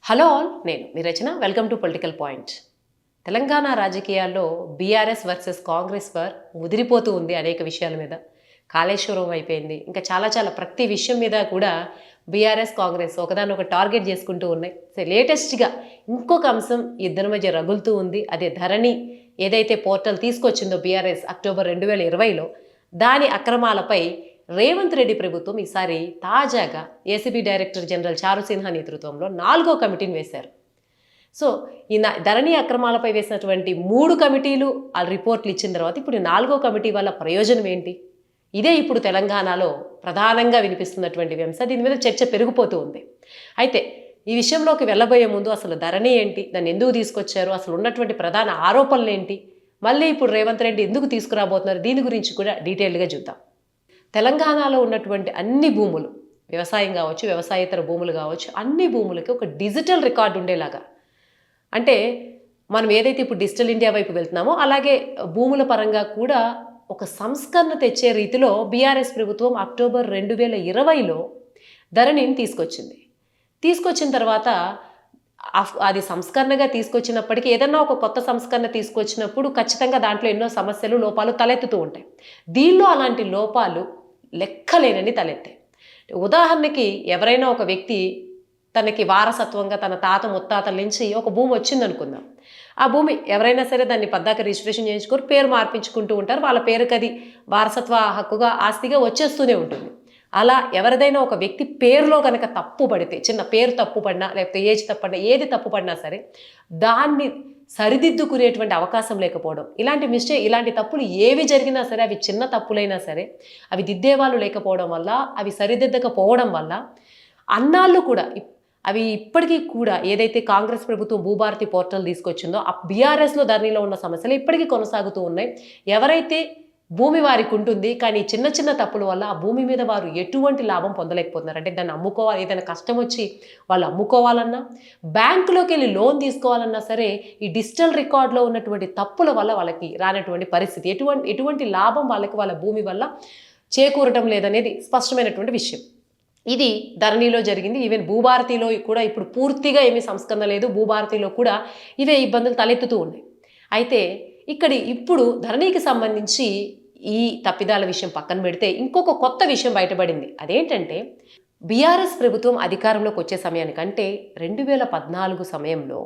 Hello all, నేను మీ Rachana. Welcome to political point. Telangana రాజకీయాల్లో బీఆర్ఎస్ వర్సెస్ కాంగ్రెస్ వార్ ముదిరిపోతూ ఉంది అనేక విషయాల మీద. కాళేశ్వరం అయిపోయింది, ఇంకా చాలా చాలా ప్రతి విషయం మీద కూడా బీఆర్ఎస్ కాంగ్రెస్ ఒకదాన్ని ఒక టార్గెట్ చేసుకుంటూ ఉన్నాయి. సో లేటెస్ట్గా ఇంకొక అంశం ఇద్దరి మధ్య రగులుతూ ఉంది. అదే ధరణి ఏదైతే పోర్టల్ తీసుకొచ్చిందో బీఆర్ఎస్ అక్టోబర్ 2020లో, దాని అక్రమాలపై రేవంత్ రెడ్డి ప్రభుత్వం ఈసారి తాజాగా ఏసీబీ డైరెక్టర్ జనరల్ చారు సిన్హా నేతృత్వంలో 4వ కమిటీని వేశారు. సో ఈ ధరణి అక్రమాలపై వేసినటువంటి 3 కమిటీలు ఆ రిపోర్ట్లు ఇచ్చిన తర్వాత ఇప్పుడు 4వ కమిటీ వల్ల ప్రయోజనం ఏంటి? ఇదే ఇప్పుడు తెలంగాణలో ప్రధానంగా వినిపిస్తున్నటువంటి అంశం. దీని మీద చర్చ పెరిగిపోతూ ఉంది. అయితే ఈ విషయంలోకి వెళ్ళబోయే ముందు అసలు ధరణి ఏంటి, దాన్ని ఎందుకు తీసుకొచ్చారు, అసలు ఉన్నటువంటి ప్రధాన ఆరోపణలు ఏంటి, మళ్ళీ ఇప్పుడు రేవంత్ రెడ్డి ఎందుకు తీసుకురాబోతున్నారు, దీని గురించి కూడా డీటెయిల్గా చూద్దాం. తెలంగాణలో ఉన్నటువంటి అన్ని భూములు, వ్యవసాయం కావచ్చు, వ్యవసాయేతర భూములు కావచ్చు, అన్ని భూములకి ఒక డిజిటల్ రికార్డు ఉండేలాగా, అంటే మనం ఏదైతే ఇప్పుడు డిజిటల్ ఇండియా వైపు వెళ్తున్నామో అలాగే భూముల పరంగా కూడా ఒక సంస్కరణ తెచ్చే రీతిలో బీఆర్ఎస్ ప్రభుత్వం అక్టోబర్ 2020లో ధరణిని తీసుకొచ్చిన తర్వాత అది సంస్కరణగా తీసుకొచ్చినప్పటికీ ఏదన్నా ఒక కొత్త సంస్కరణ తీసుకొచ్చినప్పుడు ఖచ్చితంగా దాంట్లో ఎన్నో సమస్యలు, లోపాలు తలెత్తుతూ ఉంటాయి. దీనిలో అలాంటి లోపాలు లెక్కలేనని తలెత్తాయి. ఉదాహరణకి ఎవరైనా ఒక వ్యక్తి తనకి వారసత్వంగా తన తాత ముత్తాతల నుంచి ఒక భూమి వచ్చిందనుకుందాం. ఆ భూమి ఎవరైనా సరే దాన్ని పద్దాక రిజిస్ట్రేషన్ చేయించుకొని పేరు మార్పించుకుంటూ ఉంటారు. వాళ్ళ పేరుకి అది వారసత్వ హక్కుగా, ఆస్తిగా వచ్చేస్తూనే ఉంటుంది. అలా ఎవరిదైనా ఒక వ్యక్తి పేరులో కనుక తప్పు పడితే, చిన్న పేరు తప్పు పడినా లేకపోతే ఏజ్ తప్పడినా, ఏది తప్పు పడినా సరే దాన్ని సరిదిద్దుకునేటువంటి అవకాశం లేకపోవడం, ఇలాంటి తప్పులు ఏవి జరిగినా సరే, అవి చిన్న తప్పులైనా సరే అవి దిద్దేవాళ్ళు లేకపోవడం వల్ల, అవి సరిదిద్దకపోవడం వల్ల అన్నాళ్ళు కూడా అవి ఇప్పటికీ కూడా ఏదైతే కాంగ్రెస్ ప్రభుత్వం భూభారతి పోర్టల్ తీసుకొచ్చిందో ఆ బీఆర్ఎస్లో ధరణిలో ఉన్న సమస్యలు ఇప్పటికీ కొనసాగుతూ ఉన్నాయి. ఎవరైతే భూమి వారికి ఉంటుంది, కానీ చిన్న చిన్న తప్పుల వల్ల ఆ భూమి మీద వారు ఎటువంటి లాభం పొందలేకపోతున్నారు. అంటే దాన్ని అమ్ముకోవాలి, ఏదైనా కష్టం వచ్చి వాళ్ళు అమ్ముకోవాలన్నా, బ్యాంకులోకి వెళ్ళి లోన్ తీసుకోవాలన్నా సరే ఈ డిజిటల్ రికార్డులో ఉన్నటువంటి తప్పుల వల్ల వాళ్ళకి రానటువంటి పరిస్థితి, ఎటువంటి లాభం వాళ్ళ భూమి వల్ల చేకూరటం లేదనేది స్పష్టమైనటువంటి విషయం. ఇది ధరణిలో జరిగింది. ఈవెన్ భూభారతిలో కూడా ఇప్పుడు పూర్తిగా ఏమీ సంస్కరణ లేదు. భూభారతిలో కూడా ఇవే ఇబ్బందులు తలెత్తుతూ ఉన్నాయి. అయితే ఇప్పుడు ధరణికి సంబంధించి ఈ తప్పిదాల విషయం పక్కన పెడితే ఇంకొక కొత్త విషయం బయటపడింది. అదేంటంటే బీఆర్ఎస్ ప్రభుత్వం అధికారంలోకి వచ్చే సమయానికంటే 2014 సమయంలో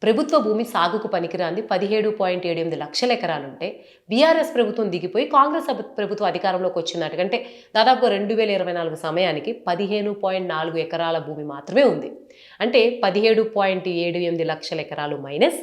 ప్రభుత్వ భూమి సాగుకు పనికిరాంది 17.78 లక్షల ఎకరాలుంటే బీఆర్ఎస్ ప్రభుత్వం దిగిపోయి కాంగ్రెస్ ప్రభుత్వం అధికారంలోకి వచ్చినట్టుకంటే దాదాపుగా 2024 సమయానికి 15.4 ఎకరాల భూమి మాత్రమే ఉంది. అంటే 17.78 లక్షల ఎకరాలు మైనస్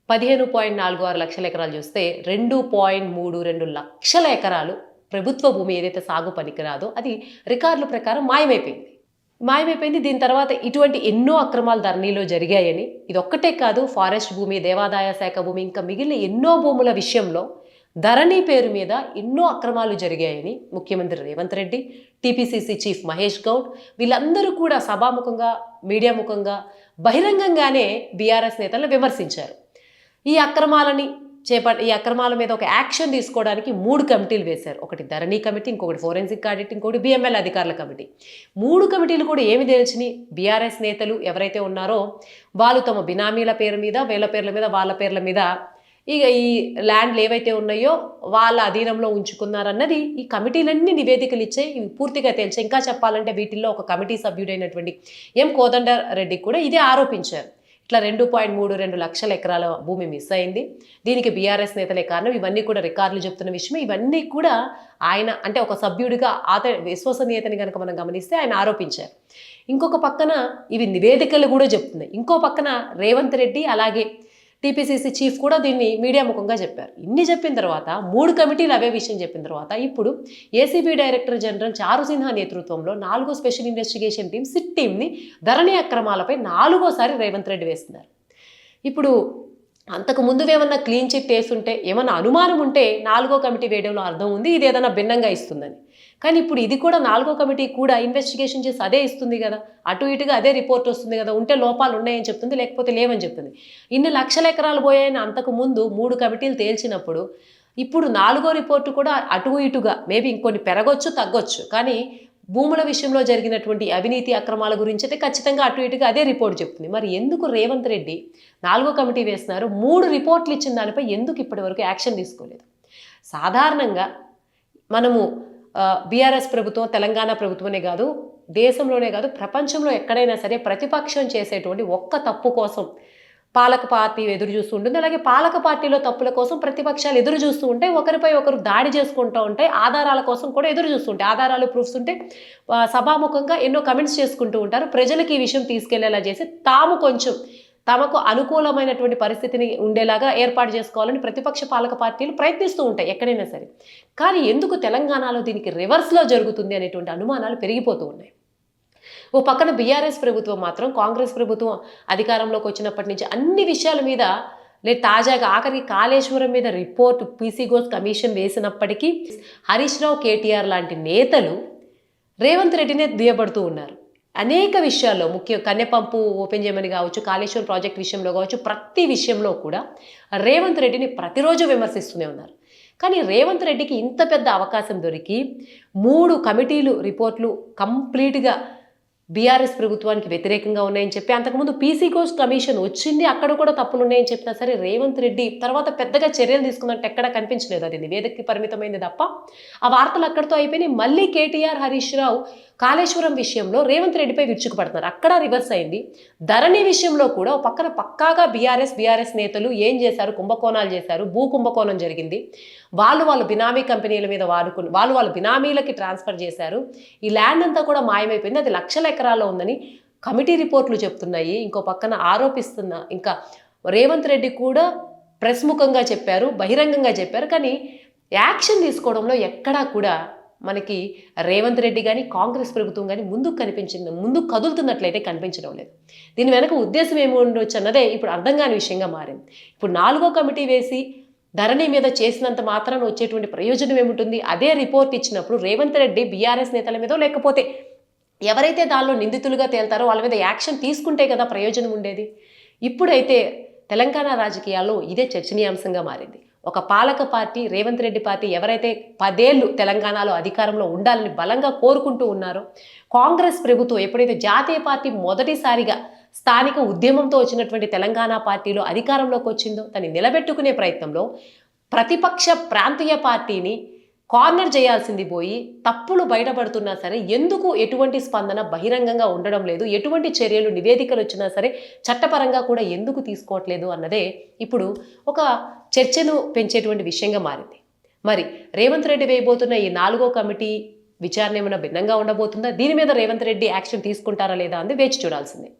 15.46 లక్షల ఎకరాలు చూస్తే 2.32 లక్షల ఎకరాలు ప్రభుత్వ భూమి ఏదైతే సాగు పనికిరాదో అది రికార్డుల ప్రకారం మాయమైపోయింది. దీని తర్వాత ఇటువంటి ఎన్నో అక్రమాలు ధరణిలో జరిగాయని, ఇది ఒక్కటే కాదు, ఫారెస్ట్ భూమి, దేవాదాయ శాఖ భూమి, ఇంకా మిగిలిన ఎన్నో భూముల విషయంలో ధరణి పేరు మీద ఎన్నో అక్రమాలు జరిగాయని ముఖ్యమంత్రి రేవంత్ రెడ్డి, టీపీసీసీ చీఫ్ మహేష్ గౌడ్ వీళ్ళందరూ కూడా సభాముఖంగా, మీడియా ముఖంగా, బహిరంగంగానే బీఆర్ఎస్ నేతలను విమర్శించారు. ఈ అక్రమాల మీద ఒక యాక్షన్ తీసుకోవడానికి 3 కమిటీలు వేశారు. ఒకటి ధరణి కమిటీ, ఇంకొకటి ఫోరెన్సిక్ ఆడిట్, ఇంకొకటి బిఎంఎల్ అధికారుల కమిటీ. 3 కమిటీలు కూడా ఏమి తెలిసినాయి, బీఆర్ఎస్ నేతలు ఎవరైతే ఉన్నారో వాళ్ళు తమ బినామీల పేరు మీద, వీళ్ళ పేర్ల మీద, వాళ్ళ పేర్ల మీద ఈ ల్యాండ్లు ఏవైతే ఉన్నాయో వాళ్ళ అధీనంలో ఉంచుకున్నారన్నది ఈ కమిటీలన్నీ నివేదికలు ఇచ్చాయి. ఇవి పూర్తిగా తెలిసాయి. ఇంకా చెప్పాలంటే వీటిల్లో ఒక కమిటీ సభ్యుడైనటువంటి ఎం కోదండరెడ్డి కూడా ఇదే ఆరోపించారు. ఇట్లా 2.32 లక్షల ఎకరాల భూమి మిస్ అయింది, దీనికి బీఆర్ఎస్ నేతలే కారణం, ఇవన్నీ కూడా రికార్డులు చెప్తున్న విషయం. ఇవన్నీ కూడా ఆయన అంటే ఒక సభ్యుడిగా విశ్వసనీయతని కనుక మనం గమనిస్తే ఆయన ఆరోపించారు. ఇంకొక పక్కన ఇవి నివేదికలు కూడా చెప్తున్నాయి. ఇంకో పక్కన రేవంత్ రెడ్డి అలాగే టీపీసీసీ చీఫ్ కూడా దీన్ని మీడియా ముఖంగా చెప్పారు. ఇన్ని చెప్పిన తర్వాత 3 కమిటీలు అవే విషయం చెప్పిన తర్వాత ఇప్పుడు ఏసీబీ డైరెక్టర్ జనరల్ చారు సిన్హా నేతృత్వంలో 4వ స్పెషల్ ఇన్వెస్టిగేషన్ టీం, సిట్ టీంని ధరణి అక్రమాలపై 4వసారి రేవంత్ రెడ్డి వేస్తున్నారు. ఇప్పుడు అంతకు ముందు ఏమన్నా క్లీన్ చిట్ వేస్తుంటే, ఏమన్నా అనుమానం ఉంటే 4వ కమిటీ వేయడంలో అర్థం ఉంది, ఇది ఏదైనా భిన్నంగా ఇస్తుందని. కానీ ఇప్పుడు ఇది కూడా 4వ కమిటీ కూడా ఇన్వెస్టిగేషన్ చేసి అదే ఇస్తుంది కదా, అటు ఇటుగా అదే రిపోర్ట్ వస్తుంది కదా, ఉంటే లోపాలు ఉన్నాయని చెప్తుంది, లేకపోతే లేవని చెప్తుంది. ఇన్ని లక్షల ఎకరాలు పోయాయని అంతకు ముందు 3 కమిటీలు తేల్చినప్పుడు ఇప్పుడు 4వ రిపోర్టు కూడా అటు ఇటుగా మేబీ ఇంకొన్ని పెరగొచ్చు, తగ్గొచ్చు, కానీ భూముల విషయంలో జరిగినటువంటి అవినీతి అక్రమాల గురించి అయితే ఖచ్చితంగా అటు ఇటుగా అదే రిపోర్ట్ చెప్తుంది. మరి ఎందుకు రేవంత్ రెడ్డి 4వ కమిటీ వేస్తున్నారు? 3 రిపోర్ట్లు ఇచ్చిన దానిపై ఎందుకు ఇప్పటివరకు యాక్షన్ తీసుకోలేదు? సాధారణంగా మనము బీఆర్ఎస్ ప్రభుత్వం, తెలంగాణ ప్రభుత్వమే కాదు, దేశంలోనే కాదు, ప్రపంచంలో ఎక్కడైనా సరే ప్రతిపక్షం చేసేటువంటి ఒక్క తప్పు కోసం పాలక పార్టీ ఎదురు చూస్తూ ఉంటుంది. అలాగే పాలక పార్టీలో తప్పుల కోసం ప్రతిపక్షాలు ఎదురు చూస్తూ ఉంటాయి, ఒకరిపై ఒకరు దాడి చేసుకుంటూ ఉంటాయి, ఆధారాల కోసం కూడా ఎదురు చూస్తుంటాయి. ఆధారాలు, ప్రూఫ్స్ ఉంటే సభాముఖంగా ఎన్నో కమెంట్స్ చేసుకుంటూ ఉంటారు. ప్రజలకు ఈ విషయం తీసుకెళ్లేలా చేసి తాము కొంచెం తమకు అనుకూలమైనటువంటి పరిస్థితిని ఉండేలాగా ఏర్పాటు చేసుకోవాలని ప్రతిపక్ష పాలక పార్టీలు ప్రయత్నిస్తూ ఉంటాయి ఎక్కడైనా సరే. కానీ ఎందుకు తెలంగాణలో దీనికి రివర్స్లో జరుగుతుంది అనేటువంటి అనుమానాలు పెరిగిపోతూ ఉన్నాయి. ఓ పక్కన బీఆర్ఎస్ ప్రభుత్వం మాత్రం కాంగ్రెస్ ప్రభుత్వం అధికారంలోకి వచ్చినప్పటి నుంచి అన్ని విషయాల మీద తాజాగా ఆఖరికి కాళేశ్వరం మీద రిపోర్టు పీసీ ఘోష్ కమిషన్ వేసినప్పటికీ హరీష్ రావు, కేటీఆర్ లాంటి నేతలు రేవంత్ రెడ్డినే దుయ్యబడుతూ ఉన్నారు. అనేక విషయాల్లో కన్నెపంపు ఓపెన్ చేయమని కావచ్చు, కాళేశ్వరం ప్రాజెక్ట్ విషయంలో కావచ్చు, ప్రతి విషయంలో కూడా రేవంత్ రెడ్డిని ప్రతిరోజు విమర్శిస్తూనే ఉన్నారు. కానీ రేవంత్ రెడ్డికి ఇంత పెద్ద అవకాశం దొరికి 3 కమిటీలు రిపోర్ట్లు కంప్లీట్గా బీఆర్ఎస్ ప్రభుత్వానికి వ్యతిరేకంగా ఉన్నాయని చెప్పి, అంతకుముందు పీసీ ఘోష్ కమిషన్ వచ్చింది, అక్కడ కూడా తప్పులు ఉన్నాయని చెప్పినా సరే రేవంత్ రెడ్డి తర్వాత పెద్దగా చర్యలు తీసుకున్నట్టు ఎక్కడా కనిపించలేదు. అది నివేదికకి పరిమితమైంది తప్ప ఆ వార్తలు అక్కడితో అయిపోయినాయి. మళ్ళీ కేటీఆర్, హరీష్ రావు కాళేశ్వరం విషయంలో రేవంత్ రెడ్డిపై విరుచుకుపడుతున్నారు. అక్కడ రివర్స్ అయింది. ధరణి విషయంలో కూడా పక్కన పక్కాగా బీఆర్ఎస్ నేతలు ఏం చేశారు? కుంభకోణాలు చేశారు, భూ కుంభకోణం జరిగింది. వాళ్ళు బినామీ కంపెనీల మీద వాడుకుని వాళ్ళ బినామీలకి ట్రాన్స్ఫర్ చేశారు. ఈ ల్యాండ్ అంతా కూడా మాయమైపోయింది, అది లక్షల ఎకరాల్లో ఉందని కమిటీ రిపోర్ట్లు చెప్తున్నాయి. ఇంకో పక్కన ఆరోపిస్తున్న ఇంకా రేవంత్ రెడ్డి కూడా ప్రెస్ ముఖంగా చెప్పారు, బహిరంగంగా చెప్పారు. కానీ యాక్షన్ తీసుకోవడంలో ఎక్కడా కూడా మనకి రేవంత్ రెడ్డి కానీ కాంగ్రెస్ ప్రభుత్వం కానీ ముందుకు కదులుతున్నట్లయితే కనిపించడం లేదు. దీని వెనక ఉద్దేశం ఏమి ఉండొచ్చు అన్నదే ఇప్పుడు అర్థం కాని విషయంగా మారింది. ఇప్పుడు 4వ కమిటీ వేసి ధరణి మీద చేసినంత మాత్రాన వచ్చేటువంటి ప్రయోజనం ఏముంటుంది? అదే రిపోర్ట్ ఇచ్చినప్పుడు రేవంత్ రెడ్డి బీఆర్ఎస్ నేతల మీదో లేకపోతే ఎవరైతే దానిలో నిందితులుగా తేల్తారో వాళ్ళ మీద యాక్షన్ తీసుకుంటే కదా ప్రయోజనం ఉండేది. ఇప్పుడైతే తెలంగాణ రాజకీయాల్లో ఇదే చర్చనీయాంశంగా మారింది. ఒక పాలక పార్టీ, రేవంత్ రెడ్డి పార్టీ ఎవరైతే 10 ఏళ్ళు తెలంగాణలో అధికారంలో ఉండాలని బలంగా కోరుకుంటూ ఉన్నారో, కాంగ్రెస్ ప్రభుత్వం ఎప్పుడైతే జాతీయ పార్టీ మొదటిసారిగా స్థానిక ఉద్యమంతో వచ్చినటువంటి తెలంగాణ పార్టీలో అధికారంలోకి వచ్చిందో దాన్ని నిలబెట్టుకునే ప్రయత్నంలో ప్రతిపక్ష ప్రాంతీయ పార్టీని కార్నర్ చేయాల్సింది పోయి తప్పులు బయటపడుతున్నా సరే ఎందుకు ఎటువంటి స్పందన బహిరంగంగా ఉండడం లేదు, ఎటువంటి చర్యలు, నివేదికలు వచ్చినా సరే చట్టపరంగా కూడా ఎందుకు తీసుకోవట్లేదు అన్నదే ఇప్పుడు ఒక చర్చను పెంచేటువంటి విషయంగా మారింది. మరి రేవంత్ రెడ్డి వేయబోతున్న ఈ 4వ కమిటీ విచారణ ఏమైనా భిన్నంగా ఉండబోతుందా? దీని మీద రేవంత్ రెడ్డి యాక్షన్ తీసుకుంటారా లేదా అని వేచి చూడాల్సిందే.